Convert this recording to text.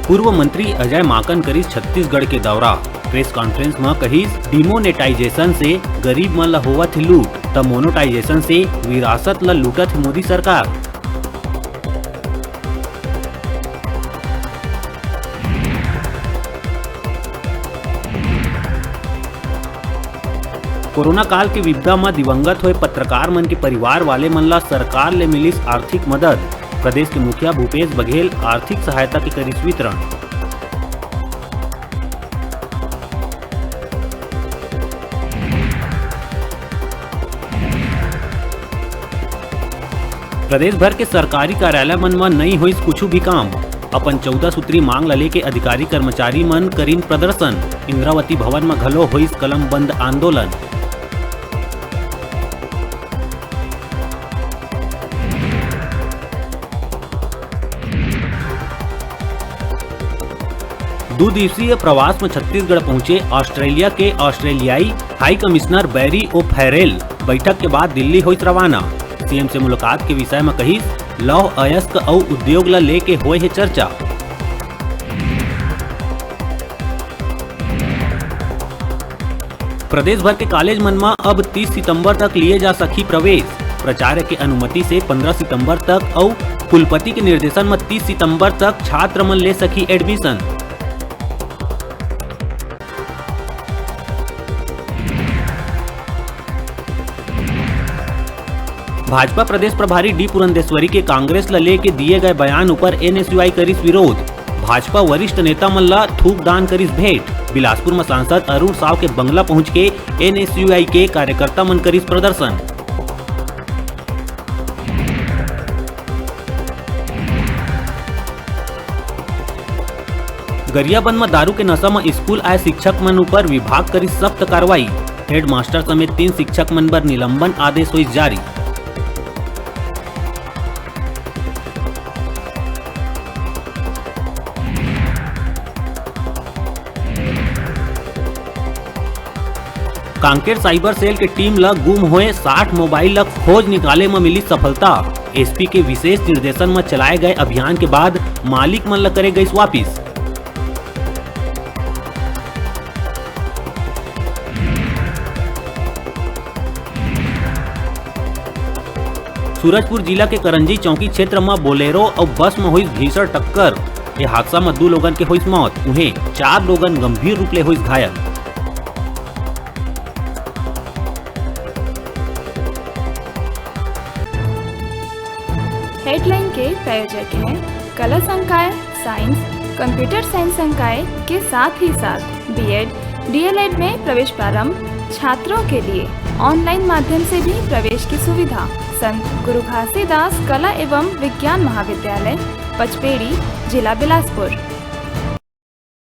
पूर्व मंत्री अजय माकन करीस छत्तीसगढ़ के दौरा। प्रेस कॉन्फ्रेंस में कहिस डिमोनेटाइजेशन से गरीब मन ला होवत ही लूट, त मोनेटाइजेशन से विरासत ला लूटत ही मोदी सरकार। कोरोना काल के विपदा में दिवंगत हुए पत्रकार मन के परिवार वाले मन ला सरकार ले मिलिस आर्थिक मदद। प्रदेश के मुखिया भूपेश बघेल आर्थिक सहायता के करिस वितरण। प्रदेश भर के सरकारी कार्यालय मन में नहीं हुई कुछ भी काम। अपन 14 सूत्री मांग ला लेके अधिकारी कर्मचारी मन करीन प्रदर्शन। इंद्रावती भवन में घलो हुई कलम बंद आंदोलन। दो दिवसीय प्रवास में छत्तीसगढ़ पहुंचे ऑस्ट्रेलिया के ऑस्ट्रेलियाई हाई कमिश्नर बैरी ओ'फेरेल। बैठक के बाद दिल्ली हुई रवाना। सीएम से मुलाकात के विषय में कही लौह अयस्क और उद्योग ला लेके हुए है चर्चा। प्रदेश भर के कॉलेज मन में अब 30 सितंबर तक लिए जा सकी प्रवेश। प्राचार्य के अनुमति से 15 सितंबर तक और कुलपति के निर्देशन में 30 सितंबर तक छात्र मन ले सकी एडमिशन। भाजपा प्रदेश प्रभारी डी पुरंदेश्वरी के कांग्रेस ला लेके दिए गए बयान ऊपर एनएसयूआई करिस विरोध। भाजपा वरिष्ठ नेता मन ला थूक दान करिस भेंट। बिलासपुर में सांसद अरुण साव के बंगला पहुंच के एनएसयूआई के कार्यकर्ता मन करिस प्रदर्शन। गरियाबंद में दारू के नशा में स्कूल आए शिक्षक मन ऊपर विभाग करिस सख्त कार्रवाई। हेडमास्टर समेत 3 शिक्षक मन पर निलंबन आदेश हुई जारी। कांकेर साइबर सेल के टीम ला गुम हुए 60 मोबाइल ला खोज निकाले में मिली सफलता। एसपी के विशेष निर्देशन में चलाए गए अभियान के बाद मालिक मन ला करे गई वापिस। सूरजपुर जिला के करंजी चौकी क्षेत्र में बोलेरो और बस में हुई भीषण टक्कर। ये हादसा में 2 लोगन के हुई मौत, उन्हें 4 लोगन गंभीर रूप ले हुई घायल। हेडलाइन के प्रायोजक हैं कला संकाय, साइंस, कंप्यूटर साइंस संकाय के साथ ही साथ बीएड, डीएलएड में प्रवेश प्रारंभ। छात्रों के लिए ऑनलाइन माध्यम से भी प्रवेश की सुविधा। संत गुरु घासीदास कला एवं विज्ञान महाविद्यालय, पचपेड़ी, जिला बिलासपुर।